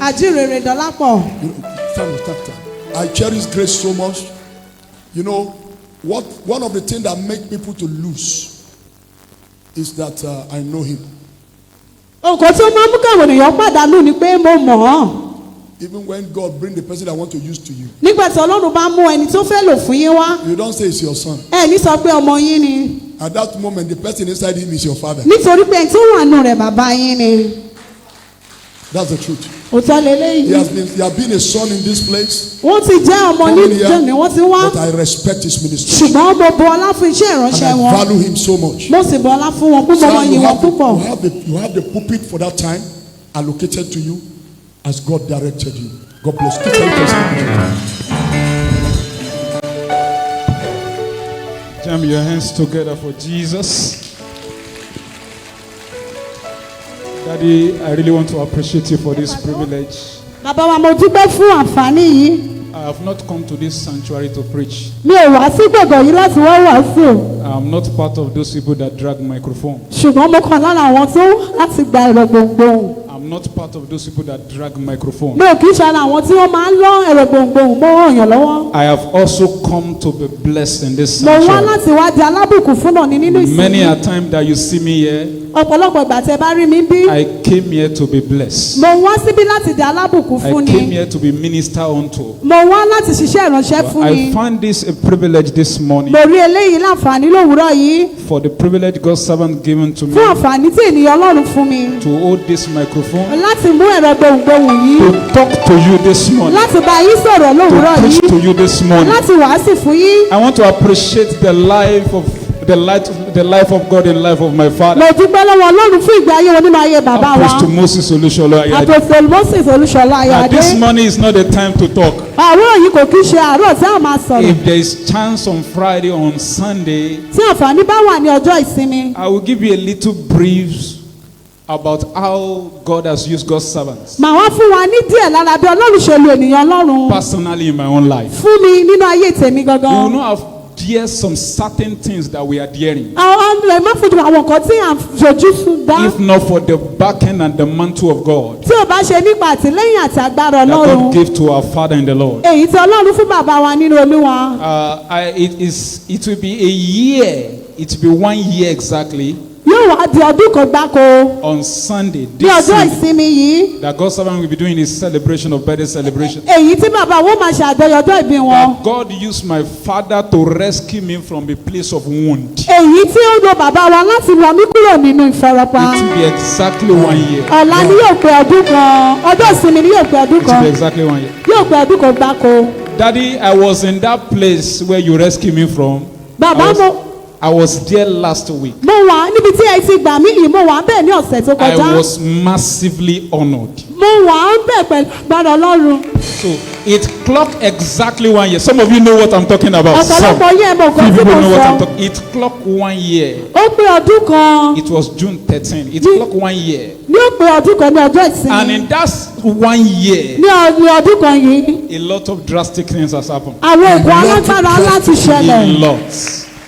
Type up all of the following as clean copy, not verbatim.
Àjíǹrere Dọlápọ̀. I cherish grace so much. You know, one of the things that make people to lose is that I know him. Nǹkan tí ó máa ń mú káwọn ènìyàn pàdánù ni pé mo mọ̀ ọ́. Even when God bring the person that want to use to you, Nígbà tí Ọlọ́run bá mú ẹni tó fẹ́ lò fún yín wá, you don't say it's your son. ẹ ní sọ pé ọmọ yín ni. At that moment, the person inside him is your father. Nítorí pé ẹni tó wà nù rẹ̀ bàbá yín ni. That's the truth. Òótọ́ leléyìí. He has been a son in this place. Wọ́n ti jẹ́ ọmọ níjọ́ ni wọ́n ti wá. But I respect his ministry. Ṣùgbọ́n mo bọ ọlá fún iṣẹ́ ìránṣẹ́ And wọn. I value him so much. Mo sì bọ ọlá fún wọn púpọ̀, mo yìn wọn púpọ̀. You have the pulpit for that time allocated to you as God directed you. God bless you. Jam your hands together for Jesus. Daddy, I really want to appreciate you for this privilege. Bàbá wa, mo dúpẹ́ fún àǹfààní yìí. I have not come to this sanctuary to preach. Mi ò wá sí gbọ̀ngàn yìí láti wá wàásù. I am not part of those people that drag microphone. Ṣùgbọ́n mo kàn lára àwọn tó láti gba ẹ̀rọ gbòǹgbòǹ. I'm not part of those people that drag microphone. Mi ò kì í ṣe ara àwọn tí wọ́n máa ń lọ́ ẹ̀rọ gbòǹgbòǹ mọ́ ọ̀yàn lọ́wọ́. I have also come to be blessed in this Mo wá sanctuary. láti wá di alábùkún fún náà ní nínú ìsìn. Many a time that you see me here, Ọ̀pọ̀lọpọ̀ ìgbà tẹ́ bá rí mi bí. I came here to be blessed. Mo wá síbí láti di alábùkún fún I came ni. here to be ministered unto. Mo wá láti ṣiṣẹ́ ìránṣẹ́ fún I ni. find this a privilege this morning Mo rí eléyìí láǹfààní lówùúrọ̀ yìí. for the privilege God's servant given to me Fún àǹfààní tí ènìyàn Ọlọ́run fún mi. to hold this microphone, Láti mú ẹ̀rọ gbòǹgbòǹ yìí. to talk to you this morning, Láti bá yín sọ̀rọ̀ lówùúrọ̀ to preach yìí. to you this morning. Láti wàásù fún yín. I want to appreciate the life of God in the life of my father, Mo dúpẹ́ lọ́wọ́ Ọlọ́run fún ìgbé ayé wọn nínú ayé bàbá wa. Apostle Moses Olúṣọlá Ayáde. Apostle Moses Olúṣọlá Now, Ayáde. this morning is not the time to talk. Àárọ̀ yìí kò kí ṣe àárọ̀ tí a máa sọ̀rọ̀. If there is chance on Friday, on Sunday, Tí àǹfààní bá wà ní ọjọ́ ìsinmi. I will give you a little brief about how God has used God's servants Màá wá fún wa ní díẹ̀ lára bí Ọlọ́run ṣe lu ènìyàn Ọlọ́run. personally in my own life. Fún mi nínú ayé tèmi You will gangan. not have dear some certain things that we are daring, Àwọn ẹ̀ má fojú àwọn nǹkan tí à ń fojú sùn dá. if not for the backing and the mantle of God Tí o bá ṣe nípa àtìlẹ́yìn àti agbára that Ọlọ́run. God gave to our Father in the Lord. Èyí tí Ọlọ́run fún bàbá wa nínú Olúwa. It will be a year. It will be 1 year exactly Yóò wá di ọdún kan gbáko. on Sunday. Ní This ọjọ́ Sunday, ìsinmi yìí. that God's servant will be doing his celebration of birthday celebration. Èyí tí bàbá wọn máa ṣàjọyọ̀ ọjọ́ ìbí wọn. That God used my father to rescue me from a place of wound. Èyí tí ó lo bàbá wa láti lọ mí kúrò nínú ìfarapa. It will be exactly 1 year. Ọ̀la ni yóò pé ọdún kan. Ọjọ́ ìsinmi ni yóò pé ọdún It will be kan. exactly 1 year. Yóò pé ọdún kan gbáko. Daddy, I was in that place where you rescued me from. Bàbá I was there last week. mo wà níbi tí ẹ ti gbà mí yìí, mo wà bẹ́ẹ̀ ní ọ̀sẹ̀ tó I kọjá. was massively honored. Mo wà bẹ́ẹ̀ pẹ̀lú agbára Ọlọ́run. So it clocked exactly 1 year. Some of you know what I'm talking about. Some Ọ̀pọ̀lọpọ̀ yẹn mọ̀ nǹkan tí people mo know what I'm sọ. talking. It clocked 1 year. Ó pé ọdún kan. It was June 13. It clocked 1 year. Ní ó pé ọdún kan ní ọjọ́ ìsinmi. And in that 1 year, Ní ọdún kan yìí, a lot of drastic things has happened. àwọn ògùn alágbára láti A ṣẹlẹ̀ lot.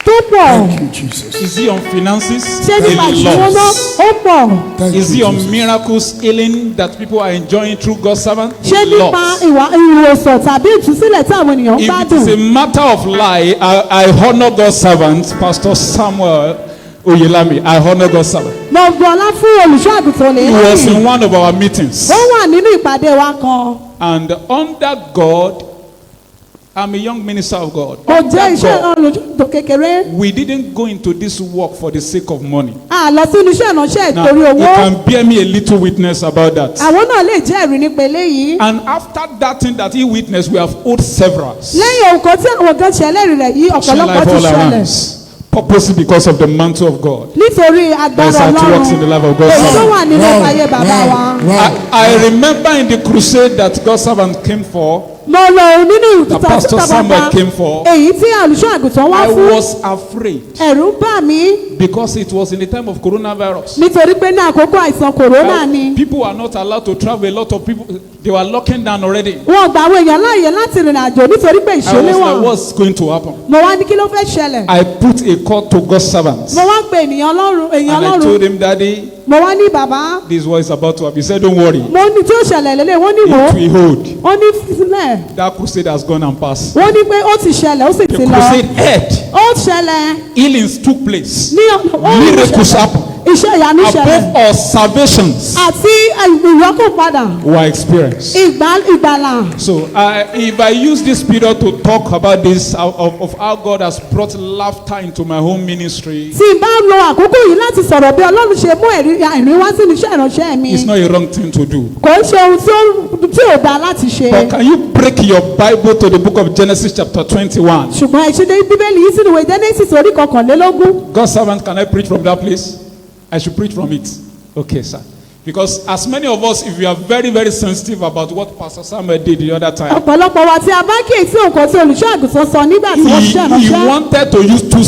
tó pọ̀. Thank you, Jesus. Is it on finances? Ṣé nípa A ìṣòro náà lot. ó pọ̀? Thank Is you, it on Jesus. miracles, healing that people are enjoying through God's servant? Ṣé A nípa lot. ìwòsàn tàbí ìtúsílẹ̀ tí àwọn ènìyàn ń If it gbádùn? is a matter of lie, I honor God's servant, Pastor Samuel Oyelami. I honor God's servant. Mo gbọ́lá fún olùṣọ́ àgùntàn He was in lẹ́yìn. one of our meetings. Ó wà nínú ìpàdé wa kan. And under God, I'm a young minister of God. Mo jẹ́ Under iṣẹ́ God, olùjọ́ kékeré. we didn't go into this work for the sake of money. A lọ sínú iṣẹ́ ìránṣẹ́ Now, ìtorí you owó. can bear me a little witness about that. Àwọn náà lè jẹ́rìí nípa eléyìí. And after that thing that he witnessed, we have owed several. Lẹ́yìn ohun kan tí àwọn kan ṣẹlẹ́rìí rẹ̀ yìí, ọ̀pọ̀lọpọ̀ Life ti all ṣẹlẹ̀. around. Purposely because of the mantle of God. Nítorí That's agbára how it works in the Ọlọ́run. life of God's Èyí tó servant. wà nínú ayé bàbá wa. I remember in the crusade that God's servant came for, Mo lọ nínú that Pastor ìtúta Samuel bàbá. came for. Èyí tí olùṣọ́ àgùntàn wá I fún. was afraid Ẹ̀rù bà mí because it was in the time of coronavirus. nítorí pé ní àkókò àìsàn kòrónà ni. People are not allowed to travel. A lot of people, they were locking down already. Wọ́n gba àwọn èèyàn láàyè láti rìnrìn àjò nítorí pé I was ìṣòro like, wà. what's going to happen? Mo wá ní kí ló fẹ́ ṣẹlẹ̀. I put a call to God's servants. mo wá pe ènìyàn ọlọ́run And I told him, Daddy, mo wá ní bàbá this war is about to happen. He said, don't worry. mo ní tí ó ṣẹlẹ̀ lélẹ̀ wọ́n ní wò It will hold. ó ní sílẹ̀ That crusade has gone and passed. wọ́n ní pé ó ti ṣẹlẹ̀ ó sì The ti lọ crusade had ó ṣẹlẹ̀ healings took place. ní ó ní Miracles ìṣẹ̀lẹ̀. happened. Iṣẹ́ ìyanu ṣẹlẹ̀ Above all, salvations àti ìyọkùnpadà were experienced. ìgbàlà. So, if I use this period to talk about this, of how God has brought laughter into my home ministry, Tí n bá ń lo àkókò yìí láti sọ̀rọ̀ bí Ọlọ́run ṣe mú ẹ̀rín wá sínú iṣẹ́ ìránṣẹ́ mi. it's not a wrong thing to do. Kò ń ṣe ohun tí ò dáa láti ṣe. But can you break your Bible to the book of Genesis chapter 21? Ṣùgbọ́n ìṣẹ̀lẹ̀ Bíbélì yìí sínú ìwé Genesis orí kọkànlélógún. God's servant, can I preach from that place? I should preach from it. Okay, sir. Because as many of us, if we are very, very sensitive about what Pastor Samuel did the other time, Ọ̀pọ̀lọpọ̀ wa tí a bá kíyèsí nǹkan tí olùṣọ́ àgùntàn sọ nígbà tí wọ́n ṣiṣẹ́ he ìránṣẹ́. wanted to use two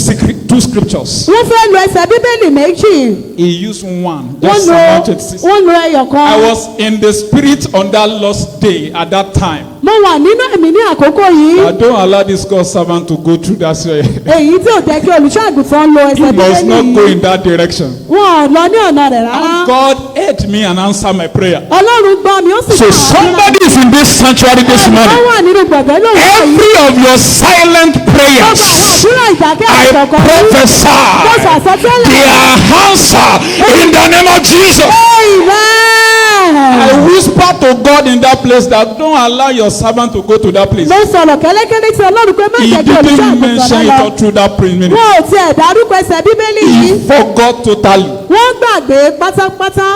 scriptures. Wọ́n fẹ́ lo ẹsẹ̀ Bíbélì méjì. He used one. Wọ́n Just lo Psalm 26. wọ́n lo ẹyọ kan. I was in the spirit on that lost day at that time. Mo wà nínú ẹ̀mí ní àkókò yìí. I don't allow this God's servant to go through that. Èyí tí ò jẹ́ kí olùṣọ́ àgùntàn lo ẹsẹ̀ He must Bíbélì not go yìí. in that direction. Wọ́n ò lọ ní ọ̀nà rẹ̀ rárá. And God heard me and answered my prayer. Ọlọ́run gbọ́ mi ó sì So gbà wá. somebody is in this sanctuary this Ó morning. wà nínú gbọ̀ngàn lóhùn yìí. Every of your silent Gbogbo àwọn prayers, àdúrà ìdákẹ́ I àtọ̀kọ́ yìí. Mo prophesy, sọ àsọtẹ́lẹ̀. they are answered in the name of Jesus. Amen. I whisper to God in that place that don't allow your servant to go to that place. Mo sọ̀rọ̀ kẹ́lẹ́kẹ́lẹ́ tí Ọlọ́run pé má He jẹ́ kí olùṣọ́ didn't mention àgùntàn it lọ. all through that prayer minute. Wọn ò tiẹ̀ dárúkọ ẹsẹ̀ Bíbélì yìí. He forgot totally. Wọ́n gbàgbé pátápátá.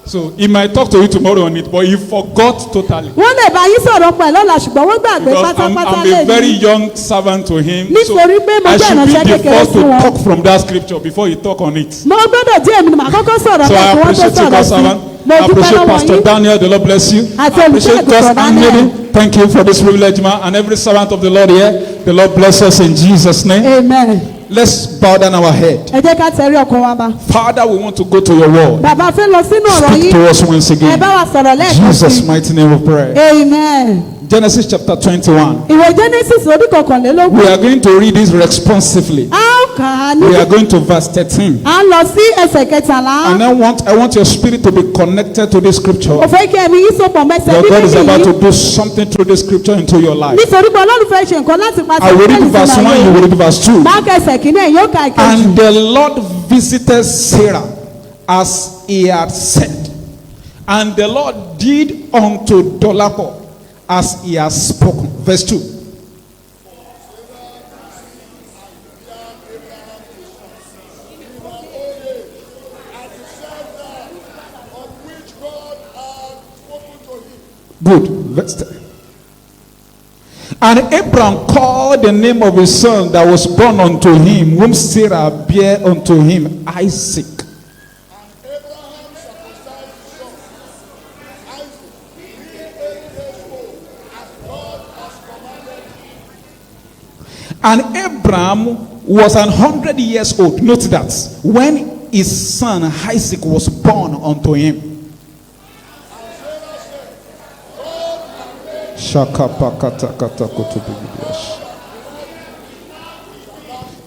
So he might talk to you tomorrow on it, but he forgot totally. Wọ́n lè bá yín sọ̀rọ̀ pẹ̀ lọ́la ṣùgbọ́n wọ́n gbàgbé Because pátápátá I'm a very lẹ́yìn. young servant to him. So Nítorí pé mo I jẹ́ should ìránṣẹ́ be the kékeré first sí to wọn. talk from that scripture before he talk on it. Mo gbọ́dọ̀ díẹ̀ mi ni màá kọ́kọ́ sọ̀rọ̀ So I bẹ́ẹ̀ kí wọ́n tó appreciate you, sọ̀rọ̀ God's sí. servant. Mo I dúpẹ́ appreciate lọ́wọ́ Pastor yín. Daniel. The Lord bless you. Àti I appreciate olùṣọ́ God's àgùntàn Daniel. handmaiden. Thank you for this privilege, man. And every servant of the Lord here. The Lord bless us in Jesus' name. Amen. Let's bow down our head. Ẹ jẹ́ ká tẹ̀rí ọkàn wa bá. Father, we want to go to your word. Bàbá fẹ́ lọ sínú ọ̀rọ̀ Speak yìí. to us once Ẹ again. bá wa sọ̀rọ̀ lẹ́ẹ̀kan Jesus' sí. mighty name we pray. Amen. Genesis chapter 21. Ìwé Genesis orí kọkànlélógún. We are going to read this responsively. A ó kà á ní. We are going to verse 13. A ń lọ sí ẹsẹ̀ kẹtàlá. And I want your spirit to be connected to this scripture. Mo fẹ́ kí ẹ̀mí yín sopọ̀ mẹ́sẹ̀ That God is Bíbélì about to yìí. do something through this scripture into your life. Nítorí pé Ọlọ́run fẹ́ ṣe nǹkan láti pàṣẹ I will read Bíbélì verse sínú 1, ayé you will yìí. read verse 2. Máa kẹsẹ̀ kìíní ẹ̀yìn ó ka ìkejì. And the Lord visited Sarah as he had said. And the Lord did unto Dolapo as he has spoken. Verse 2. Good. Verse 3. And Abraham called the name of his son that was born unto him, whom Sarah bare unto him, Isaac. And Abraham was 100 years old. Note that. When his son Isaac was born unto him.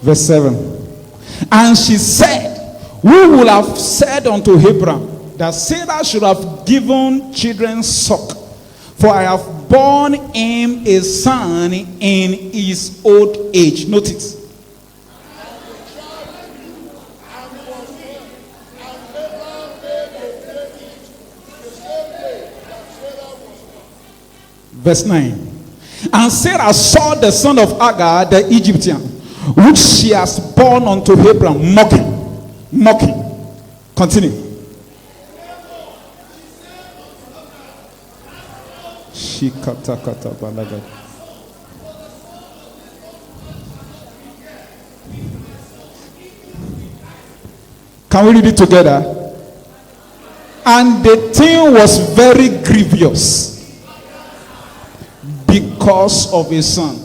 Verse 7. And she said, who will have said unto Abraham that Sarah should have given children suck? For I have borne him a son in his old age. Note it. Verse 9. And Sarah saw the son of Agar, the Egyptian, which she has borne unto Abraham, mocking. Mocking. Continue. Can we read it together? And the thing was very grievous because of his son.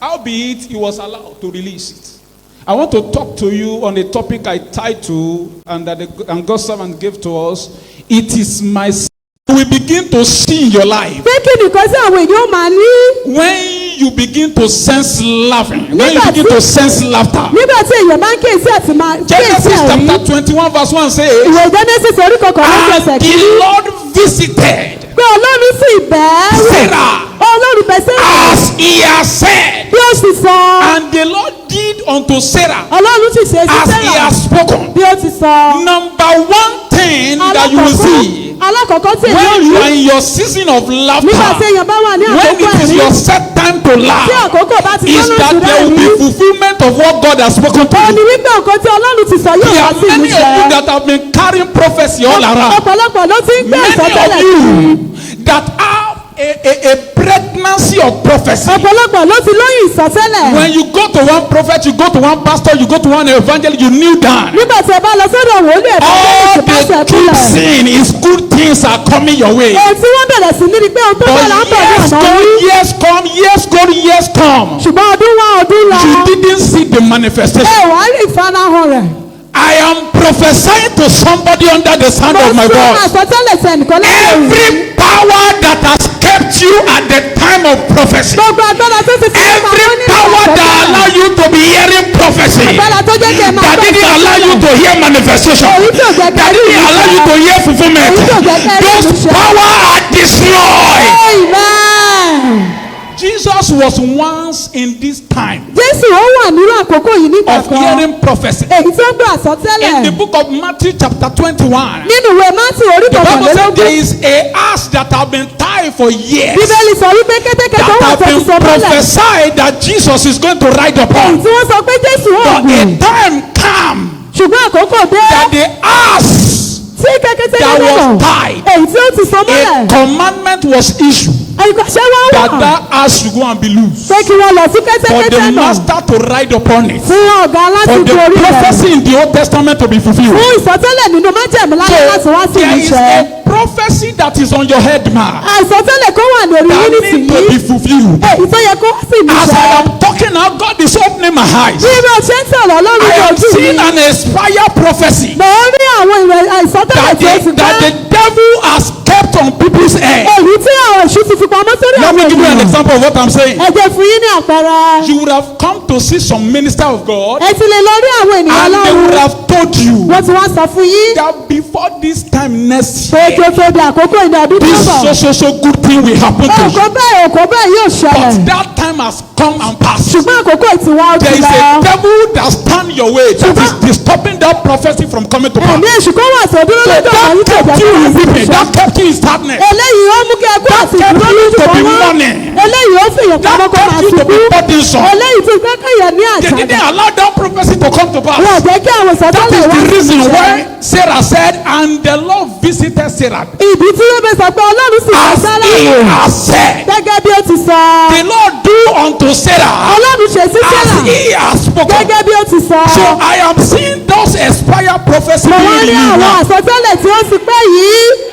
Howbeit, he was allowed to release it. I want to talk to you on a topic I tied to and that and God's servant gave to us. It is my son. We begin to see in your life Pé kí nìkan sí àwọn èèyàn máa ní. when you begin to sense laughing, when you Nígbà begin tí- to sense laughter. nígbà tí èèyàn bá ń kíyèsí àti máa kíyèsí Genesis ẹ̀rí. chapter 21 verse 1 says, Ìwé Genesis orí kọkànlá and ẹsẹ̀ the kìíní. Lord visited Pé Ọlọ́run sì bẹ̀ẹ́ wò. Sarah Ọlọ́run bẹ̀ Sárà as he has said, bí ó sì sọ. and the Lord did unto Sarah Ọlọ́run sì ṣe sí as he Sárà has spoken. bí ó ti sọ. Number one thing that you will see Alákọ̀ọ́kọ́ tí èèyàn when you rí are in your season of nígbà tí laughter, èèyàn bá wà ní when àkókò it is ẹ̀rí your set time to tí laugh, àkókò bá ti is lọ́nà that ìṣúná there will be ẹ̀rí. fulfillment of what God has spoken to Ó ní you. wípé nǹkan tí Ọlọ́run ti sọ yóò There wá are sí many of you ìmúṣẹ. that have been carrying prophecy all around. Ọ̀pọ̀lọpọ̀ ló ti ń gbé Many ìsọtẹ́lẹ̀. of you that have a pregnancy of prophecy. Ọ̀pọ̀lọpọ̀ ló ti lóyún ìsọtẹ́lẹ̀. When you go to one prophet, you go to one pastor, you go to one evangelist, you kneel down. Nígbà tí ẹ bá lọ sọ́dọ̀ wòlíì ẹ̀fọ́ All lórí ìṣèpáṣẹ they keep ìpínlẹ̀. saying is good things are coming your way. Ohun tí wọ́n bẹ̀rẹ̀ sí ní ni pé ohun tó bẹ̀rẹ̀ ń But bọ̀ ní years ọ̀nà go, orí. years come, years go, years come. Ṣùgbọ́n ọdún wá ọdún lọ. You didn't see the manifestation. Ẹ wàá rí ìfarahàn rẹ̀. I am prophesying to somebody under the sound of my Mo sọ voice. àsọtẹ́lẹ̀ sí ẹnìkan lẹ́yìn òru. Every power that has kept you at the time of prophecy, Gbogbo agbára tó ti fi every power that allow you to be hearing prophecy, Agbára tó jẹ́ kí ẹ máa that gbọ́ didn't allow you to hear manifestation, Èyí tí ò jẹ́ kí ẹ that rí didn't allow you to hear fulfillment, Èyí tí ò jẹ́ kí ẹ rí those ìmúṣẹ. power are destroyed. Amen. Jesus was once in this time Jésù ó wà nínú àkókò yìí nígbà of kan. hearing prophecy. Èyí tí ó gbọ́ In the àsọtẹ́lẹ̀. book of Matthew chapter 21, Nínú ìwé Mátì orí the Bible said there kọkànlélógún. is a ass that have been tied for years, Bíbélì sọ wípé kétékété that wà have tó ti been sọ mọ́lẹ̀. prophesied that Jesus is going to ride Èyí upon. tí wọ́n sọ pé Jésù ó But a gùn. time come Ṣùgbọ́n àkókò dé that the ass, tí kétékété that náà. was tied. Èyí tí ó ti sọ a mọ́lẹ̀. commandment was issued Ìkọ̀ṣẹ́ wọn that wà. that ass should go and be loose Pé kí wọ́n lọ sí for kétékété the náà. master to ride upon it, Fún ọ̀gá láti for the gorí rẹ̀. prophecy in the Old Testament to be fulfilled. Fún ìsọtẹ́lẹ̀ nínú májẹ̀mú láyé láti wá sí there is ìmúṣẹ. a prophecy that is on your head, man, Àìsọtẹ́lẹ̀ kó wà ní orí that yúnítì need to be yìí. fulfilled. Èyí tó yẹ kó wá sí As ìmúṣẹ. I am talking now, God is opening my eyes. Bí mo ṣe ń sọ̀rọ̀ lórí I am ojú mi. seeing an expire prophecy Mo ń rí àwọn àìsọtẹ́lẹ̀ that tí ó ti that the gbá. devil has kept on people's head. Èyí tí àwọn èṣù ti fi pamọ́ sórí Let àwọn me give you an ènìyàn. example of what I'm saying. Ẹ jẹ́ fún yín ní àpẹẹrẹ. You would have come to see some minister of God, Ẹ ti lè lọ rí àwọn ènìyàn and they would Ọlọ́run. have told you Wọ́n ti wá sọ fún yín. that before this time next Pé kí year, o tó di àkókò ìní ọdún tó this bọ̀. so good thing will happen to you. Òkò bẹ́ẹ̀ yóò ṣẹlẹ̀. But that time has come and passed. Ṣùgbọ́n àkókò ìtiwá ó There ti is a lọ. devil that stand your way that is disturbing that prophecy from coming to pass. Ẹ̀mí èṣù kó wà tó dúró So lọ́dọ̀ that ọ̀yìn tó kept jẹ́ you kí in wọ́n sì weeping. ṣe. That kept you in sadness. Eléyìí ó mú kí ẹkún àti kept ìdúró you lójú to kan be wọ́n. mourning. Eléyìí ó fìyàn That pamọ́ kó máa kept you to ṣubú. be burdensome. Eléyìí tó gbẹ́kẹ̀yẹ ní They àjàdá. didn't allow that prophecy to come to pass. Wọ́n jẹ́ kí àwọn That ìsọtẹ́lẹ̀ is wá the sí reason ìmúṣẹ. why Sarah said, and the Lord visited Sarah Ìdí tí ó bẹ sọ pé Ọlọ́run sì wá as Sárà he wò. has said. Gẹ́gẹ́ bí ó ti sọ. The Lord do unto Sarah Ọlọ́run ṣe sí as Sárà. he has spoken. Gẹ́gẹ́ bí ó ti sọ. So I am seeing those expired prophecies Mo wá being rí renewed àwọn now. àsọtẹ́lẹ̀ tí ó ti pẹ́ yìí.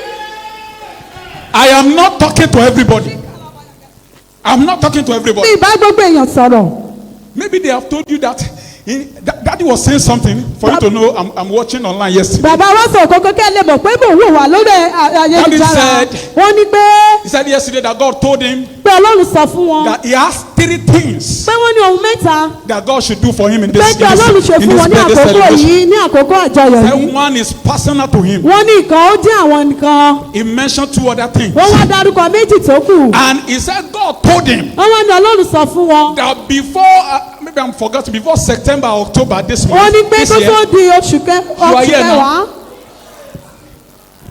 I am not talking to everybody. I'm not talking to Bí everybody. ìbá gbogbo èèyàn sọ̀rọ̀. Maybe they have told you that Daddy was saying something for you to know. I'm watching online yesterday. Bàbá wa sọ kókó kẹ́ lè mọ̀ pé mò ń wò wá lórí ayélujára. said- Wọ́n ní pé He said yesterday that God told him pé Ọlọ́run sọ fún wọn. that he has 3 things Pé wọ́n ní ohun mẹ́ta. that God should do for him in Pé this, kí Ọlọ́run ṣe fún wọn ní birthday àkókò celebration. yìí ní àkókò àjọyọ̀ yìí. And one is personal to him. Wọ́n ní nǹkan ó jẹ́ àwọn nǹkan. He mentioned 2 other things. Wọ́n wá dárúkọ méjì tó kù. And he said God told him Wọ́n wá ní Ọlọ́run sọ fún wọn. that before, maybe I'm forgetting, before September, October this Wọ́n month, ní pé this kó year, tó di oṣù are here now. kẹwàá.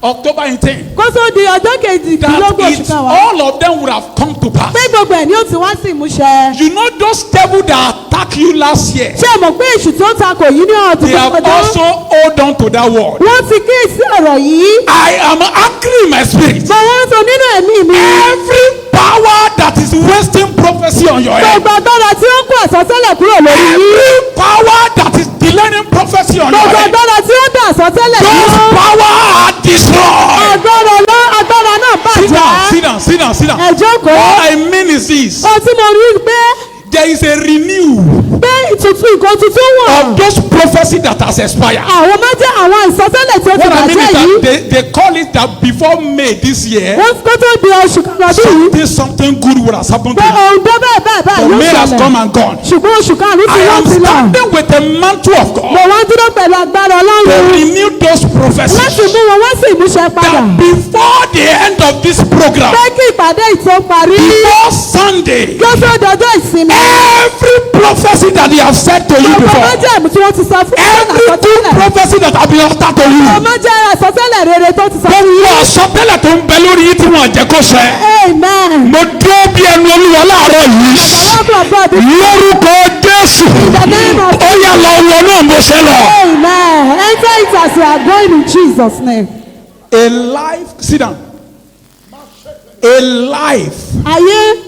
October 18, Kó tó di ọjọ́ kejìdínlógún that oṣù it, kẹwàá. all of them would have come to pass. Pé gbogbo ẹ̀ ni ó ti wá sí ìmúṣẹ. You know those devil that attacked you last year, Ṣé ẹ mọ̀ pé èṣù tó takò yìí ní ọdún they tó have kọjá? also hold on to that word. Wọ́n ti kíyèsí ọ̀rọ̀ yìí. I am angry in my spirit. Mo wọ́n sọ nínú ẹ̀mí mi. Every power that is wasting prophecy on your head, Gbogbo agbára tí ó ń kó àsọtẹ́lẹ̀ kúrò lórí yìí. every power that is delaying prophecy on your Gbogbo head, agbára tí ó ń dá àsọtẹ́lẹ̀ those dúró. power are destroyed. Agbára náà Sit down, bàjẹ́. sit down, sit down, sit down. Ẹ jókòó. All I mean is this: Ohun tí mo rí pé there is a renew pé ìtùtù nǹkan tuntun wọ̀. of those prophecies that has expired. àwọn máa jẹ́ àwọn ìsọtẹ́lẹ̀ tí ó ti What I mean bàjẹ́ is yìí. that they call it that before May this year, wọ́n kó tó di oṣù karùn-ún yìí. something good would have happened pé to you. ohun tó bẹ́ẹ̀ bẹ́ẹ̀ bẹ́ẹ̀ But yóò May has come ṣẹlẹ̀. and gone. ṣùgbọ́n oṣù karùn-ún ti I wọ́n am ti lọ. standing with the mantle of mo God wá dúró pẹ̀lú agbára to ọlọ́run renew those láti prophecies. mú wọn wá sí ìmúṣẹ padà. That before the end of this program, pé kí ìpàdé ìtò parí. before Sunday, kí ó tó dọjọ́ ìsinmi. every prophecy that they have said to you gbogbo before, májẹ̀mú tí wọ́n ti sọ fún every good àsọtẹ́lẹ̀. prophecy that have been uttered to you, ọmọ jẹ́ àsọtẹ́lẹ̀ rere tó ti sọ fún gbogbo yín. àsọtẹ́lẹ̀ tó ń bẹ lórí yìí tí wọ́n jẹ́ kó ṣẹ. amen. Mo dúró bí ẹnu Olúwa láàárọ̀ yìí. the word of God is Lórúkọ Jésù, the name of ó yá lọ wọnú bó ṣe lọ. amen. Enter it as you are going in Jesus' name. A life, sit down. A life ayé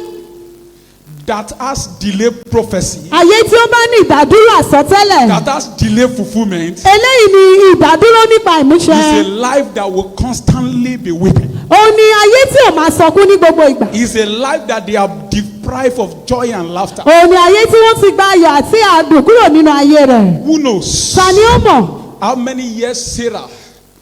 that has delayed prophecy, ayé tí ó bá ní ìdádúró àsọtẹ́lẹ̀. that has delayed fulfillment, eléyìí ni ìdádúró nípa is a ìmúṣẹ. life that will constantly be weeping. òun ni ayé tí ò máa sọkún ní gbogbo ìgbà. Is a life that they are deprived of joy and laughter. òun ni ayé tí wọ́n ti gba ayọ̀ àti àdùn kúrò nínú ayé rẹ̀. Who knows ta ni ó mọ̀ how many years Sarah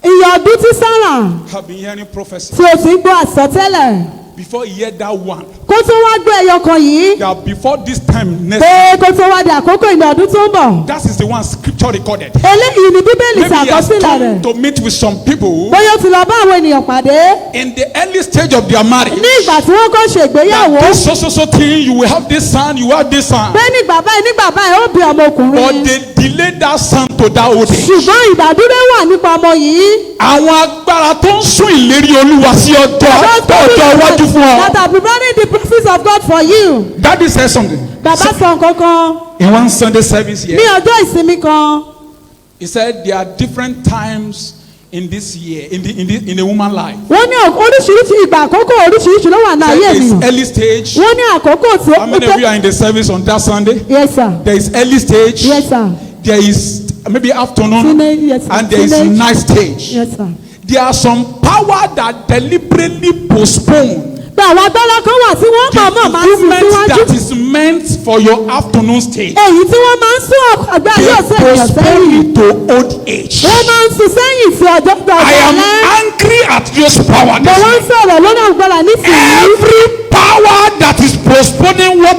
iye ọdún tí Sárà have been hearing prophecy tí o ti ń gbọ́ àsọtẹ́lẹ̀ before he heard that one, kó tó wá gbé ẹyọ kan yìí that before this time next, pé kó tó wá di àkókò ìní ọdún tó ń bọ̀. that is the one scripture recorded. eléyìí ni bíbélì Maybe he has ṣàkọsílẹ̀ come rẹ̀. to meet with some people bóyá ó ti lọ bá àwọn ènìyàn pàdé in the early stage of their marriage. ní ìgbà tí wọ́n kọ́ ṣègbéyàwó. That this so thing, you will have this son, you have this son. pé nígbà báyìí ó bí But ọmọkùnrin. they delayed that son to that old age. ṣùgbọ́n ìdádúró wà nípa ọmọ yìí. Àwọn agbára tó ń sún ìlérí Olúwa sí ọjọ́ iwájú fún that ọ. have been running the prophets of God for you. Daddy said something. bàbá sọ nǹkan kan In one Sunday service ní here, ọjọ́ ìsinmi kan. he said there are different times in this year, in a woman life. wọ́n ní oríṣiríṣi ìgbà àkókò oríṣiríṣi ló wà ní ayé There is ènìyàn. early stage. wọ́n ní àkókò tí ó How many of you are in the service on that Sunday? yes sir. There is early stage. yes sir. There is maybe afternoon. Teenage, yes, sir. And there is Teenage. night stage. yes sir. There are some power that deliberately postpone pé àwọn agbára kan wà tí wọ́n the mọ̀ọ́mọ̀ máa ń sún fulfillment síwájú. that is meant for your afternoon stage. èyí tí wọ́n máa ń sún àgbà They yóò sẹ́yìn postpone sẹ́yìn. it to old age. wọ́n máa ń sún sẹ́yìn sí ọjọ́ tó I ọjọ́ am alẹ́. angry at those power. mo wá ń sọ̀rọ̀ lónà agbára nísìnyí. Every power that is postponing what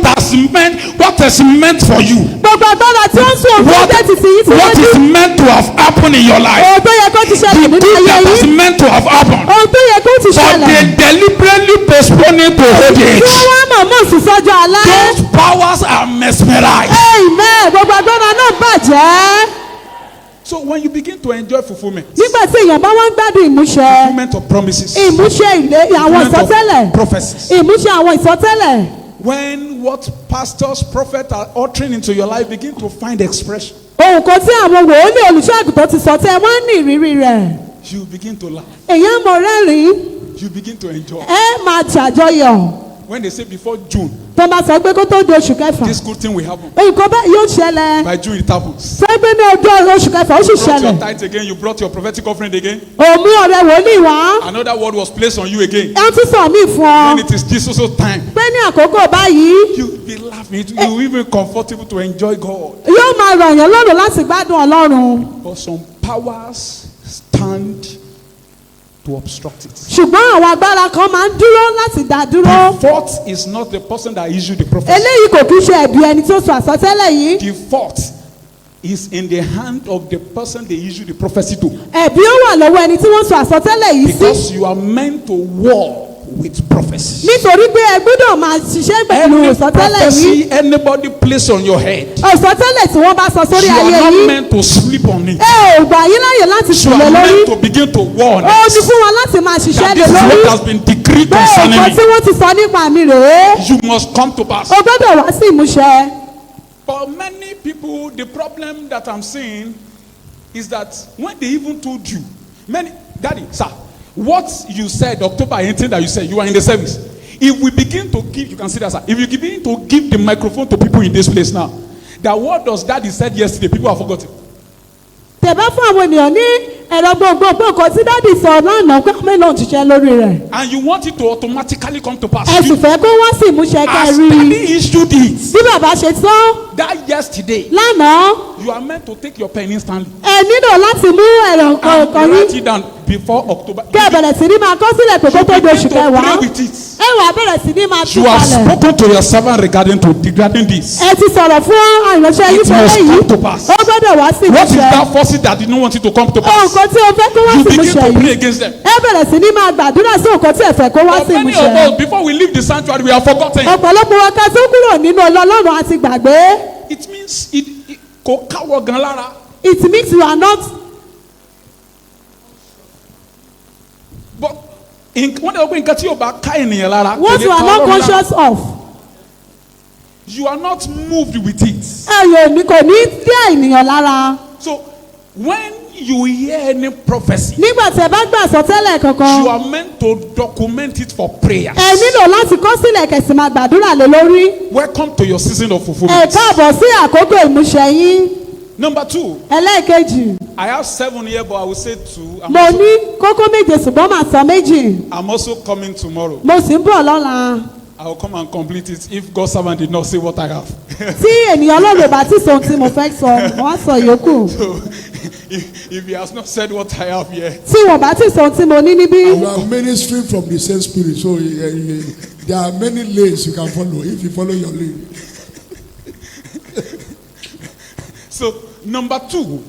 is meant for you. gbogbo agbára tí ó ń sún òkú What, ọjọ́ ti sìn yín what síwájú. is meant to have happened in your life. ohun tó yẹ kó ti ṣẹlẹ̀ The nínú good ayé that is yìí. meant to have happened. ohun tó yẹ kó ti But ṣẹlẹ̀. they deliberately postpone it to old tí age. wọ́n wá mọ̀ọ́mọ̀ sùn sọ́jọ́ alẹ́. Those powers are mesmerized. amen gbogbo agbára náà bàjẹ́. So when you begin to enjoy fulfillment, nígbà tí èèyàn bá wá ń gbádùn ìmúṣẹ. fulfillment of promises, ìmúṣẹ àwọn fulfillment ìsọtẹ́lẹ̀. of prophecies, ìmúṣẹ àwọn ìsọtẹ́lẹ̀. when what pastors, prophets are uttering into your life begin to find expression, ohun kan tí àwọn wòlíì olùṣọ́àgùtàn ti sọ tẹ́ wọ́n ní ìrírí rẹ̀. you begin to laugh, èèyàn mọ̀ rẹ́rìn-ín you begin to enjoy. ẹ máa ṣàjọyọ̀. When they say before June, tó bá sọ pé kó tó di oṣù kẹfà. this good thing will happen. nǹkan bẹ́ẹ̀ yóò ṣẹlẹ̀. By June it happens. sẹ́gbẹ́ ní ọjọ́ oṣù kẹfà ó sì You brought your ṣẹlẹ̀. tithe again, you brought your prophetic offering again. òmú ọ̀rẹ́ wòlíì wá. Another word was placed on you again. ẹ tún sọ mí fún ọ. When it is this also time, pé ní àkókò báyìí you will be laughing. You will be comfortable to enjoy God. yóò máa rọ̀yàn lọ́rùn láti gbádùn Ọlọ́run. But some powers stand to obstruct it. ṣùgbọ́n àwọn agbára kan máa ń dúró láti dá dúró. The fault is not the person that issued the prophecy. eléyìí kò kí ń ṣe ẹ̀bi ẹni tó sọ àsọtẹ́lẹ̀ yìí. The fault is in the hand of the person they issued the prophecy to. ẹ̀bi ó wà lọ́wọ́ ẹni tí wọ́n sọ àsọtẹ́lẹ̀ yìí sí. Because you are meant to war with prophecy. nítorí pé ẹ gbọ́dọ̀ máa ṣiṣẹ́ pẹ̀lú Any àsọtẹ́lẹ̀ yìí. prophecy anybody place on your head, àsọtẹ́lẹ̀ tí wọ́n bá sọ you sórí are ayé not yìí. meant to sleep on it. ẹ ò gbà yín láàyè láti You sùn lé are lórí. meant to begin to war on ó ní it. fún wọn láti máa ṣiṣẹ́ That lé this is lórí. what has been decreed pé concerning nǹkan tí me. wọ́n ti sọ nípa mi rèé. You must come to pass. o gbọ́dọ̀ wá sí ìmúṣẹ. But many people, the problem that I'm seeing is that when they even told you, Daddy, sir, what you said, October 18 that you said, you are in the service. If we begin to give, you can see that, sir, if you begin to give the microphone to people in this place now, that what does Daddy said yesterday, people have forgotten. tẹ̀bá fún àwọn ènìyàn ní ẹ̀rọ gbogbo nǹkan tí dáàdì sọ lánàá pé mélòó ti ṣe lórí rẹ̀. And you want it to automatically come to pass. ẹ sì fẹ́ kó wọ́n sì mú ṣe As kẹrí. Daddy issued it bí bàbá ṣe tán that yesterday, lánàá you are meant to take your pen instantly ẹ nílò láti mú ẹ̀rọ and kọ̀ọ̀kan write yín it down before October. kí ẹ bẹ̀rẹ̀ sí ní máa kọ́ sílẹ̀ pé kó tó di Begin oṣù to pray kẹwàá. with it. ẹ wà á bẹ̀rẹ̀ sí ní máa tún You have kalẹ̀. spoken to your servant regarding this. ẹ ti sọ̀rọ̀ fún ìránṣẹ́ yín It pé must léyìí come to pass. ó gbọ́dọ̀ wá sí What is ìmúṣẹ. that force that did not want it to come to pass? nǹkan tí o fẹ́ kó wá You sí begin ìmúṣẹ to pray yìí against them. ẹ bẹ̀rẹ̀ sí ní máa gbàdúrà sí nǹkan tí ẹ fẹ́ kó wá But sí many of ìmúṣẹ. us, before we leave the sanctuary, we have forgotten. ọ̀pọ̀lọpọ̀ wa ká tó kúrò nínú ọlọ́run àti gbàgbé. It means kò káwọ́ gan lára. It means you are not. But wọ́n dẹ̀ wọ́n pé nǹkan tí yóò bá ká ènìyàn lára. kò What lè you are ká not Ọlọ́run lára. conscious of. You are not moved with it. ẹ̀yọ̀ ní kò ní dé ènìyàn lára. So when you hear any prophecy, nígbà tí ẹ bá gbà àsọtẹ́lẹ̀ kankan you are meant to document it for prayers. ẹ nílò láti kọ sílẹ̀ kẹ̀sì máa gbàdúrà lé lórí. Welcome to your season of ẹ fulfillment. káàbọ̀ sí àkókò ìmúṣẹ yín. Number 2, ẹlẹ́ẹ̀kejì I have 7 here, but I will say 2. mo ní kókó méje ṣùgbọ́n màá sọ méjì. I'm also coming tomorrow. mo sì ń bọ̀ lọ́la. I will come and complete it if God's servant did not say what I have. tí ènìyàn ọlọ́run ò bá tí sọ ohun tí mo fẹ́ sọ wọ́n á sọ yòókù. So, if he has not said what I have here, tí wọ́n bá tí sọ ohun tí mo ní níbí. You are ministering from the same spirit, so there are many lanes you can follow if you follow your lane. so number 2,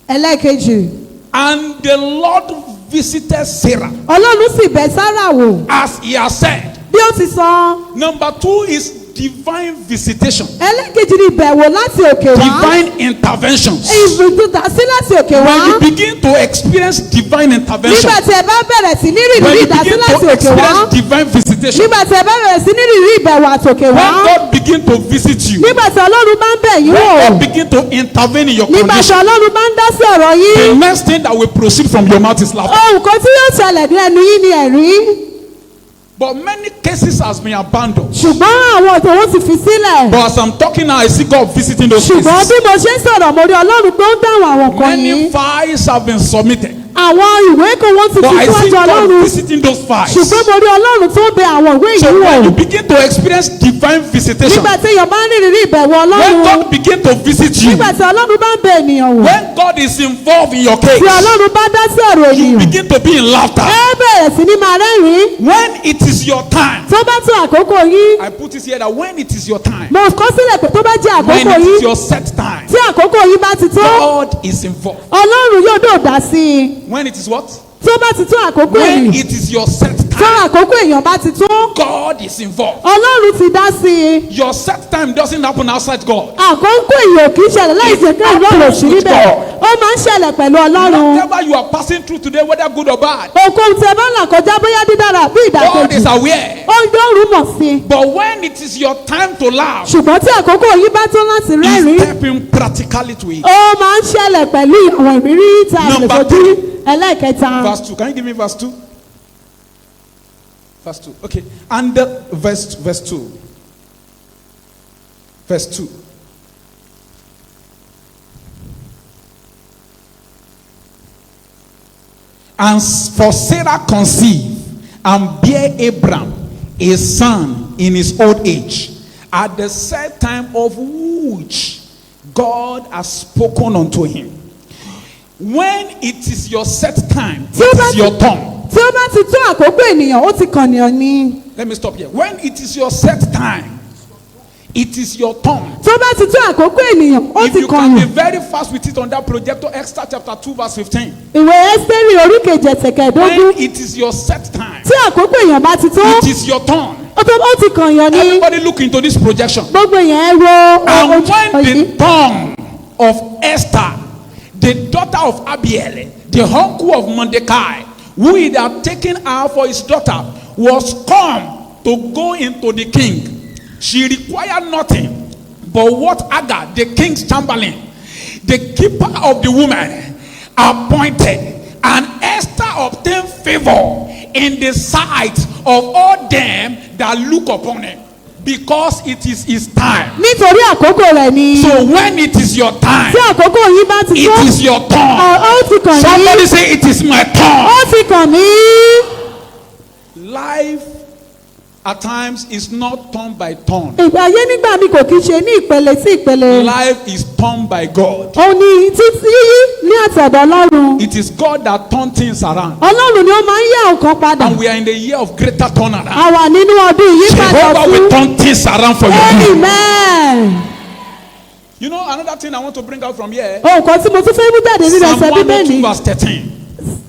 ẹlẹ́ẹ̀kejì and the Lord visited Sarah ọlọ́run sì bẹ̀ Sárà wò as he has said. bí ó ti sọ. Number 2 is divine visitation, ẹlẹ́ẹ̀kejì ni ìbẹ̀wò láti òkè wá. divine interventions. ìbùdó sí láti òkè wá. When you begin to experience divine intervention, nígbà tí ẹ bá bẹ̀rẹ̀ sí ní when rìrì you ìdásí begin láti to òkè wá. experience divine visitation, nígbà tí ẹ bá bẹ̀rẹ̀ sí ní rìrì ìbẹ̀wò àtòkè wá. when God begin to visit you, nígbà tí ọlọ́run bá ń bẹ̀ yín when wò. God begin to intervene in your nígbà tí condition, ọlọ́run bá ń dá sí ọ̀rọ̀ the yín. next thing that will proceed from your mouth is laughter. ohun kan tí yóò ṣẹlẹ̀ ní ẹnu yín ni ẹ̀rí. But many cases has been abandoned. ṣùgbọ́n àwọn ọ̀tọ̀ wọn ti fi sílẹ̀. But as I'm talking now, I see God visiting those ṣùgbọ́n cases. bí mo ṣe ń sọ̀rọ̀ mo rí ọlọ́run pé ó ń dáhùn àwọn kan Many yìí. files have been submitted. àwọn ìwé kan wọ́n ti But fi I see síwájú God ọlọ́run. visiting those files. ṣùgbọ́n mo rí ọlọ́run tó bẹ àwọn ìwé So yìí when you wò. begin to experience divine visitation, nígbà tí èèyàn bá ń rí ìrírí ìbẹ̀wò when ọlọ́run. God begin to visit you, nígbà tí ọlọ́run bá ń bẹ ènìyàn wò. when God is involved in your case, tí ọlọ́run bá dá sí ọ̀rọ̀ you ènìyàn. begin to be in laughter. ẹ bẹ̀rẹ̀ sí ní máa rẹ́rìn-ín. When it is your time, tó bá tó àkókò yín. I put it here that when it is your time, mo kọ sílẹ̀ pé tó bá jẹ́ when àkókò it is yín. your set time, tí àkókò yín bá ti tó. God is involved. ọlọ́run yóò dò dá sí i. When it is what? tó bá ti tó àkókò When yìí. it is your set tó time, àkókò èèyàn bá ti tó. God is involved. ọlọ́run ti dá sí i. Your set time doesn't happen outside God. àkókò èèyàn kì í ṣẹlẹ̀ láì ṣe pé ìlú ọ̀rọ̀ sí níbẹ̀. ó máa ń ṣẹlẹ̀ pẹ̀lú ọlọ́run. Whatever you are passing through today, whether good or bad, òkun tẹ bá là kọjá bóyá dídára bí God ìdàkejì. is aware. ó yóò rú mọ̀ sí i. But when it is your time to laugh, ṣùgbọ́n tí àkókò yìí bá tó láti He rẹ́rìn-ín. step in practically to it. ó máa ń ṣẹlẹ̀ pẹ̀lú àwọn ìrírí tí a lè Number fojú rí. ẹlẹ́ẹ̀kẹta. Verse 2. Can you give me verse 2? Verse 2. Okay. And verse 2. Verse 2. And for Sarah conceived and bare Abram a son in his old age, at the set time of which God has spoken unto him. When it is your set time, it is your turn. tí ó bá ti tó àkókò ènìyàn ó ti kànìyàn ni. Let me stop here. When it is your set time, it is your turn. tí ó bá ti tó àkókò ènìyàn ó If ti you can be kànìyàn. very fast with it on that projector, Esther chapter 2 verse 15. ìwé ẹ́sítérì orí kejì ẹsẹ̀ kẹẹ̀dógún. When it is your set time, tí àkókò èèyàn bá ti tó it is your turn. ó ti kànìyàn ni. Everybody look into this projection. gbogbo èèyàn ẹ wo And ojú when yìí. the tongue of Esther, the daughter of Abiel, the uncle of Mordecai, who he had taken her for his daughter, was come to go into the king, she required nothing but what Agar, the king's chamberlain, the keeper of the woman, appointed. And Esther obtained favor in the sight of all them that look upon him. Because it is his time. nítorí àkókò rẹ̀ ni. So when it is your time, tí àkókò yìí bá ti tó. it is your turn. ó ti kàn Somebody mí. say it is my turn. ó ti kàn mí. Life at times is not turn by turn. ìgbà ayé nígbà mi kò kí ṣe ní ìpele sí ìpele. Life is turned by God. ó ní títí yíyí ní àtọ̀dọ̀ ọlọ́run. It is God that turns things around. ọlọ́run ni ó máa ń yá nǹkan padà. And we are in the year of greater turnaround. a wà nínú ọdún ìyípadà Jehovah will fún. turn things around for you. amen. You know, another thing I want to bring out from here. ohun kan tí mo tún fẹ́ mú jáde nínú Psalm ẹsẹ̀ 102 bíbélì. verse 13.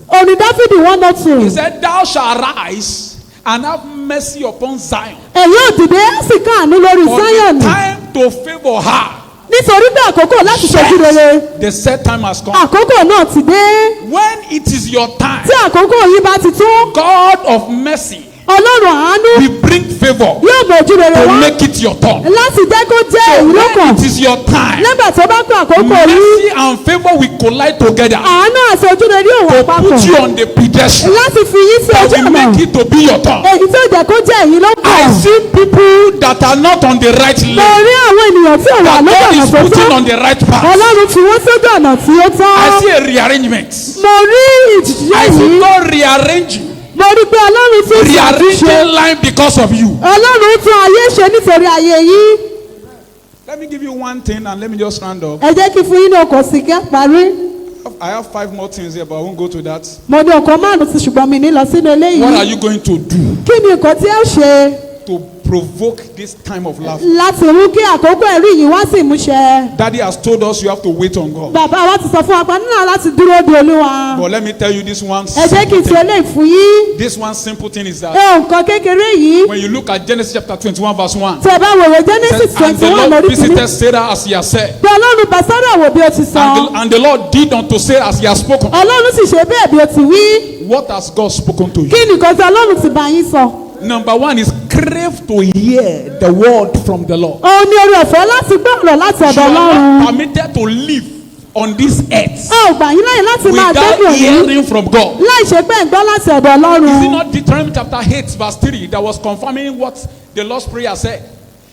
orin dáfídì 102. He said, Thou shalt arise and have mercy upon Zion. ẹ̀yin ò dìde ẹ sì káàánú lórí For Zion. the time to favor her. nítorí pé àkókò láti ṣojú rere. The set time has come. àkókò náà ti dé. When it is your time, tí àkókò yìí bá ti tó. God of mercy ọlọ́run àánú will bring favor yóò mójú rere to wá. make it your turn. láti jẹ́ kó jẹ́ So èyí lọ́kàn. when it is your time, nígbà tó bá kó àkókò yìí. mercy and favor will collide together àánú àti ojú rere yóò wà to papọ̀. put you on the pedestrian láti fi yín sí that ojú will ọ̀nà. make it to be your turn. èyí tó jẹ́ kó jẹ́ èyí I lọ́kàn. see people that are not on the right mo lane, rí àwọn ènìyàn tí ò wà that lójú God ọ̀nà is tó putting tọ́. on the right path. ọlọ́run fi wọ́n sójú ọ̀nà tí ó tọ́. I see a rearrangement. mo rí ìjìjẹ́ I see yìí. God rearranging, mo rí pé ọlọ́run tún ṣe àtúnṣe. rearranging line because of you. ọlọ́run tún ayé ṣe nítorí ayé yìí. Let me give you one thing and let me just round up. ẹ jẹ́ kí fún yín ní ọkọ̀ sí kí á parí. I have 5 more things here, but I won't go to that. mo ní ọkọ̀ márùn-ún sí ṣùgbọ́n mi ní lọ sínú eléyìí. What are you going to do kí ni nǹkan tí ẹ ṣe to provoke this time of laughter? láti mú kí àkókò ẹ̀rí yìí wá sí ìmúṣẹ? Daddy has told us you have to wait on God. bàbá wa ti sọ fún wa pé nínú láti dúró de olúwa. But let me tell you this one ẹ jẹ́ kí simple n fi thing. eléyìí fún yín. This one simple thing is that nǹkan kékeré yìí. when you look at Genesis chapter 21 verse 1, tẹ̀ bá wòwe it Genesis says, and the 21 Lord lórí visited kìíní. Sarah as he has said, pé ọlọ́run bá Sárà wò bí ó ti sọ. and the Lord did unto Sarah as he has spoken. ọlọ́run sì ṣe bẹ́ẹ̀ bí ó ti wí. What has God spoken to you? kí ni nǹkan tí ọlọ́run ti bá yín sọ? Number one is crave to hear the word from the Lord. òun ni orí ọ̀fẹ́ láti gbọ́ ọ̀rọ̀ láti You ọ̀dọ̀ are ọlọ́run. not permitted to live on this earth a ò gbà yín láyè láti máa without gbẹ́bí òní. hearing from God. láì ṣe pé ń gbọ́ láti ọ̀dọ̀ Is it ọlọ́run. not Deuteronomy chapter 8 verse 3 that was confirming what the Lord's prayer said?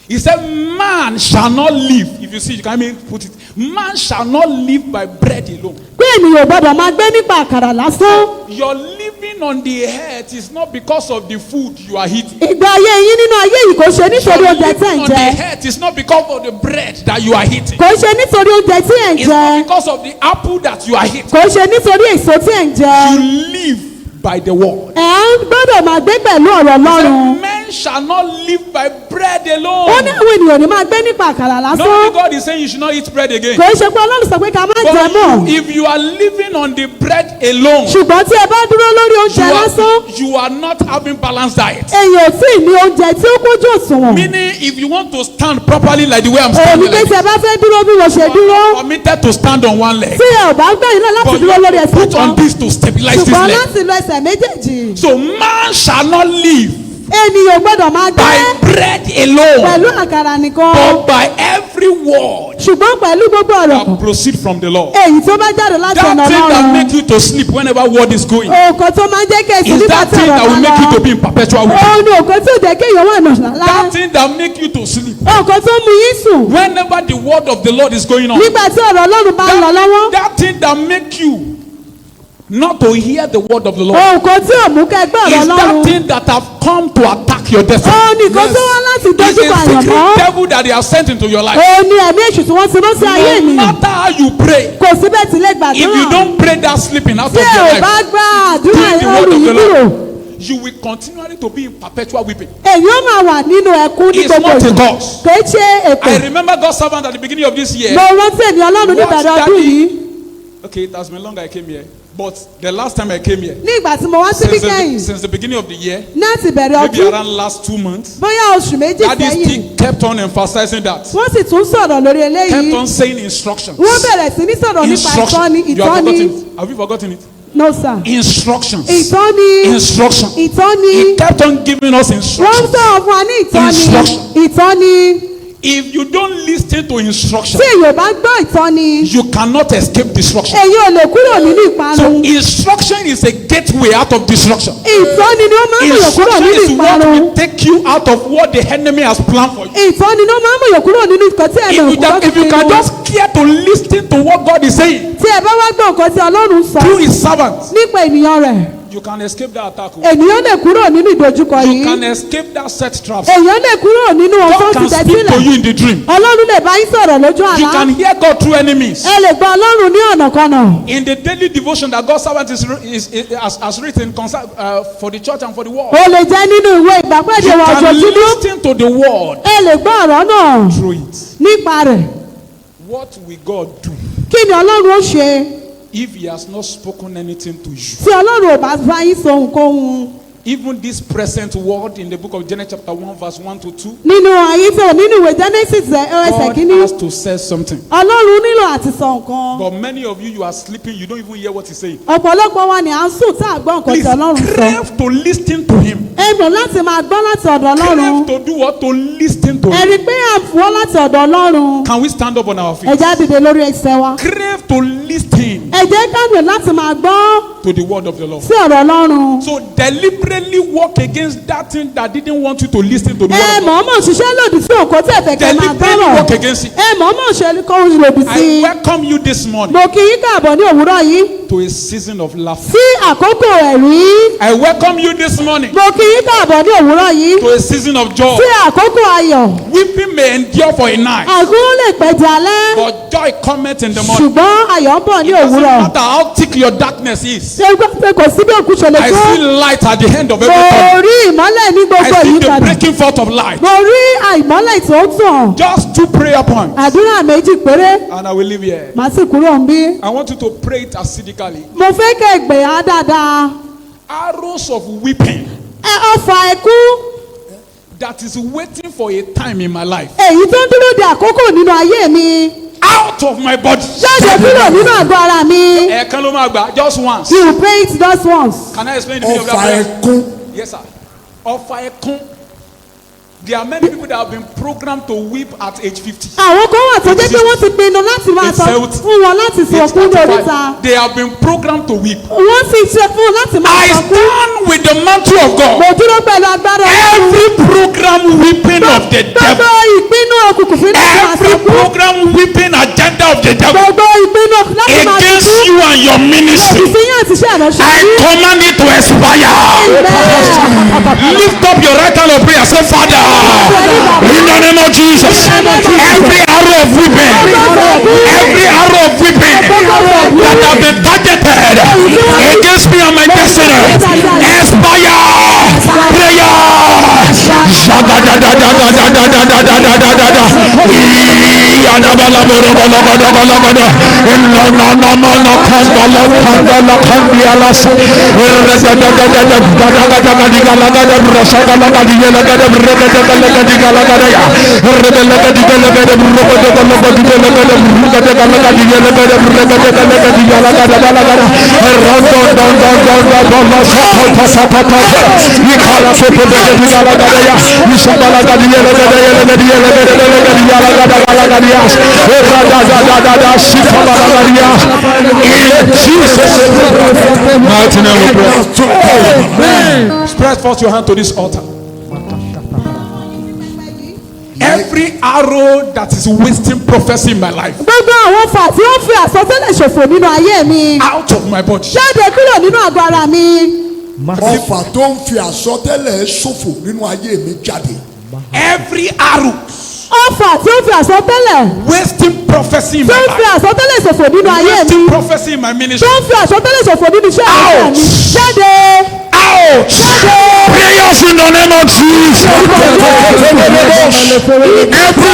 He said, man shall not live. If you see, you can even put it. Man shall not live by bread alone. pé ènìyàn ò gbọ́dọ̀ máa gbé nípa àkàrà lásán. Your living on the earth is not because of the food you are eating. ìgbà ayé yín nínú ayé yìí kò ṣe nítorí Your oúnjẹ tí ẹ̀ living ń on the jẹ. earth is not because of the bread that you are eating. kò ṣe nítorí oúnjẹ tí ẹ̀ ń It's jẹ. not because of the apple that you are eating. kò ṣe nítorí èso tí ẹ̀ ń jẹ. You live by the word. ẹ̀ ń gbọ́dọ̀ máa gbé pẹ̀lú ọ̀rọ̀ He ọlọ́run. said, men shall not live by bread ó ní alone. àwọn ènìyàn ní máa gbé nípa àkàrà Not lásán. only God is saying you should not eat bread again. kò ṣe pé ọlọ́run sọ pé ká má jẹ mọ́. But if you are living on the bread alone, ṣùgbọ́n tí ẹ bá dúró lórí oúnjẹ lásán. you are not having balanced diet. èèyàn ò tí ì ní oúnjẹ tí ó kójú òṣùwọ̀n. Meaning, if you want to stand properly like the way I'm èmi standing, pé like tí ẹ bá fẹ́ dúró bí mo ṣe you dúró. are permitted to stand on one leg. tí ẹ ò bá gbẹ̀yìn náà láti But you dúró lórí have to ẹsẹ̀ put on kan. this to stabilize this ṣùgbọ́n leg. láti lo ẹsẹ̀ méjèèjì. So man shall not live ènìyàn ò gbọ́dọ̀ máa gbé by bread alone, pẹ̀lú àkàrà nìkan. but by every word ṣùgbọ́n pẹ̀lú gbogbo ọ̀rọ̀ that proceed from the Lord. èyí tó bá jáde láti That ọ̀nà thing that ọlọ́run. make you to sleep whenever word is going òkò tó máa ń jẹ́ kí èsì is nígbà that tí thing ọ̀rọ̀ that will bá make you to lọ. be in perpetual weeping. òun ni òkò tí ò jẹ́ kí èèyàn wà nà lá. That thing that make you to sleep òkò tó mú yín sùn whenever the word of the Lord is going on. nígbà tí ọ̀rọ̀ ọlọ́run bá ń lọ lọ́wọ́. That thing that make you not to hear the word of the Lord òkò tí ò mú kẹgbẹ́ ọ̀rọ̀ is that ọlọ́run. thing that have come to attack your destiny. òun nìkan tó wá láti It's dojú kọ a secret àyànmọ́. devil that they have sent into your life. òun ni ẹ̀mí èṣù tí wọ́n ti rán sí ayé No ènìyàn. matter how you pray, kò síbẹ̀ tí lè if you gbàdúrà. don't pray that sleeping out of tí your ò bá life, gbà àdúrà during the word ẹrù of yìí the kúrò. Lord, you will continually to be in perpetual weeping. èyí ó máa wà nínú ẹkún ní It's gbogbo not a ìgbà. cause. kì í ṣe ètò. I remember God's servant at the beginning of this year. mo rántí ènìyàn ọlọ́run ní What ìbẹ̀rẹ̀ ọdún yìí. daddy? Okay, it has been long I came here, but the last time I came here, ní ìgbà tí mo wá síbí kẹ́yìn since the beginning of the year, láti bẹ̀rẹ̀ maybe ọdún around last 2 months, bóyá oṣù méjì daddy sẹ́yìn still kept on emphasizing that. wọ́n sì tún sọ̀rọ̀ lórí Kept eléyìí. on saying instructions. wọ́n bẹ̀rẹ̀ sí ní sọ̀rọ̀ nípa ìtọ́ni. You have forgotten it. Have you forgotten it? no sir. Instructions. ìtọ́ni. Instruction. ìtọ́ni. He kept on giving us wọ́n instructions. sọ̀rọ̀ fún wa ní ìtọ́ni. Instruction. ìtọ́ni. If you don't listen to instruction, tí èyàn bá gbọ́ ìtọ́ni, you cannot escape destruction. èyàn ò lè kúrò nínú So ìparun. instruction is a gateway out of destruction. Ìtọ́ni ni ó máa ń mú yàn kúrò Instruction nínú is what ìparun. will take you out of what the enemy has planned for you. Ìtọ́ni ni ó máa ń mú yàn kúrò nínú nǹkan tí ẹ̀mí òkú If you can just care to listen to what God is saying tí ẹ bá wá gbọ́ nǹkan tí Ọlọ́run sọ through his servants, nípa ènìyàn rẹ̀, you can escape that attack. ènìyàn lè kúrò nínú ìdojúkọ You yìí. can escape that set traps. Èèyàn lè kúrò nínú ohun God tó can ti tẹ̀ speak to sílẹ̀. you in the dream. Ọlọ́run lè bá yín sọ̀rọ̀ lójú You àlá. can hear God through enemies. Ẹ lè gba Ọlọ́run ní ọ̀nàkọnà. In the daily devotion that God's servant has written for the church and for the world, O lè jẹ́ nínú ìwé ìgbàpẹ́jẹ you wa can ojoojúmọ́. listen to the word Ẹ lè gbọ́ ọ̀rọ̀ náà through it. nípa rẹ̀. What will God do Kí ni Ọlọ́run ó ṣe if he has not spoken anything to you? tí Ọlọ́run ò bá bá yín sọ ohunkóhun? Even this present word in the book of Genesis chapter 1 verse 1 to 2, Nínú ayé tó nínú ìwé Genesis ẹsẹ̀ God kínní, has to say something. Ọlọ́run nílò àti sọ nǹkan. But many of you are sleeping, you don't even hear what he's saying. Ọ̀pọ̀lọpọ̀ wa ni à ń sùn tá à gbọ́ nǹkan Please tí Ọlọ́run sọ. crave to listen to him. Ẹ mọ̀ láti máa gbọ́ láti ọ̀dọ̀ Ọlọ́run. Crave to do what? To listen to Ẹ him. rí i pé àfọwọ́ láti ọ̀dọ̀ Ọlọ́run. Can we stand up on our feet? Ẹ já dìde lórí ẹsẹ̀ wa. Crave to listen Ẹ jẹ́ ká gbìyànjú láti máa gbọ́ to the word of the Lord. sí ọ̀rọ̀ Ọlọ́run. So deliberately walk against that thing that didn't want you to listen to the word Ẹ of God. mọ̀ọ́mọ̀ ṣiṣẹ́ lòdì sí òkò tí ẹ̀fẹ̀ kẹ́ máa Deliberately gbọ́rọ̀. walk against it. Ẹ mọ̀ọ́mọ̀ ṣe kó lòdì sí I i. welcome you this morning Mo kí yín káàbọ̀ ní òwúrọ̀ yìí to a season of laughter. sí àkókò ẹ̀rí. I welcome you this morning Mo kí yín káàbọ̀ ní òwúrọ̀ yìí to a season of joy. sí àkókò ayọ̀. Weeping may endure for a night, Àgún lè pẹ́ di alẹ́, but joy cometh in the morning. ṣùgbọ́n ayọ̀ ń bọ̀ ní It doesn't òwúrọ̀. matter how thick your darkness is. Ṣé gbọ́ pé kò sí bí òkú ṣe lè I tó? see light at the end of Mo every tunnel. rí ìmọ́lẹ̀ ní gbogbo I see the ìyípadà. breaking forth of light. Mo rí àìmọ́lẹ̀ tó tàn. Just 2 prayer points, Àdúrà méjì péré, and I will leave here. màá sì kúrò ń bí. I want you to pray it acidically. Mo fẹ́ kẹ́ ẹ gbè á dáadáa. Arrows of weeping Ẹ ọfà ẹkú that is waiting for a time in my life. èyí tó ń dúró de àkókò nínú ayé mi. Out of my body. Jáde kúrò nínú àgọ́ ara mi. Ẹ̀ẹ̀kan ló máa gbà, just once. You pray it just once. Can I explain the meaning of that Ọfà prayer? ẹkún. Yes, sir. Ọfà ẹkún. There are many people that have been programmed to weep at age 50. Àwọn kan wà tó jẹ́ pé wọ́n ti pinnu láti máa sọ fún wọn láti sọ Age fún 35. oríta. They have been programmed to weep. Wọ́n sì ṣe fún wọn láti máa I sọ fún. stand with the mantle of God. Mo dúró pẹ̀lú agbára Ọlọ́run. Every program weeping of the Gbogbo devil. ìpinnu òkùnkùn fún láti máa sọ Every fún. program weeping agenda of the devil Gbogbo ìpinnu láti máa sọ against fún. you and your ministry. Ìfihàn àti iṣẹ́ ìránṣẹ́ I yìí. command it to expire. Lift up your right hand of prayer. Say, Father, in the name of Jesus, every arrow of weeping, every arrow of weeping that have been targeted against me and my destiny, expire. Prayer. Spread forth your hand to this altar. Every arrow that is wasting prophecy in my life, Gbogbo àwọn fà tí ó fi àsọtẹ́lẹ̀ ṣòfò nínú ayé mi. out of my body. Jáde kúrò nínú àgọ́ ara mi. Ọfà tó ń fi àsọtẹ́lẹ̀ ṣòfò nínú ayé mi jáde. Every arrow Ọfà tí ó fi àsọtẹ́lẹ̀ wasting prophecy in tí my ó fi life, àsọtẹ́lẹ̀ ṣòfò nínú ayé mi. wasting prophecy in my Tí ministry. ó fi àsọtẹ́lẹ̀ ṣòfò nínú iṣẹ́ ìránṣẹ́ mi. Jáde. Ouch! Prayers in the name of Jesus. Every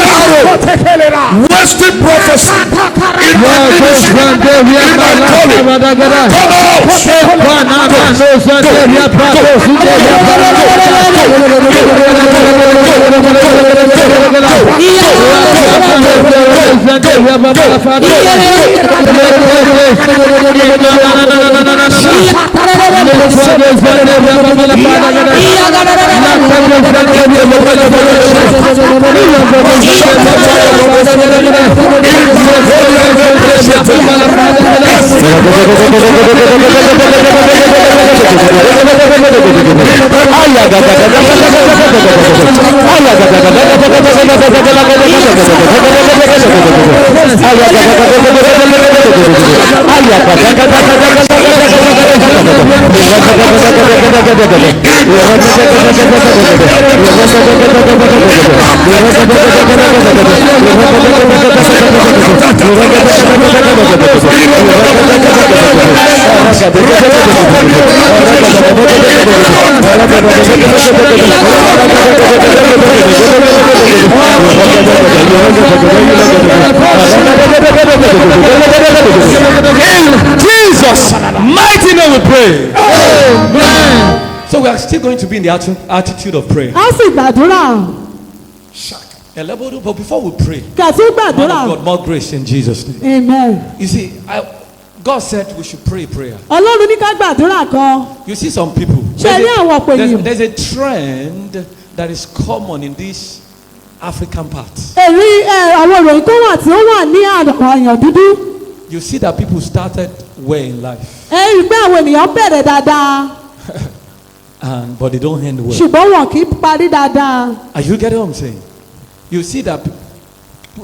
arrow wasting prophecy in my ministry, in my calling, come out. Jesus' mighty name we pray. Amen. So we are still going to be in the attitude of prayer. a sì gbàdúrà. But before we pray, kí a tún man gbàdúrà. of God, more grace in Jesus' name. amen. You see, God said we should pray prayer. ọlọ́run ní ká gbàdúrà kan. You see some people. ṣe rí àwọn ọ̀pọ̀ ènìyàn. There's a trend that is common in this African part. èrí àwọn ìròyìn tó wà tí ó wà ní àyàn dúdú. You see that people started well in life, ẹ rí i pé àwọn ènìyàn bẹ̀rẹ̀ dáadáa. but they don't end well. ṣùgbọ́n wọn kì í parí dáadáa. Are you getting what I'm saying? You see that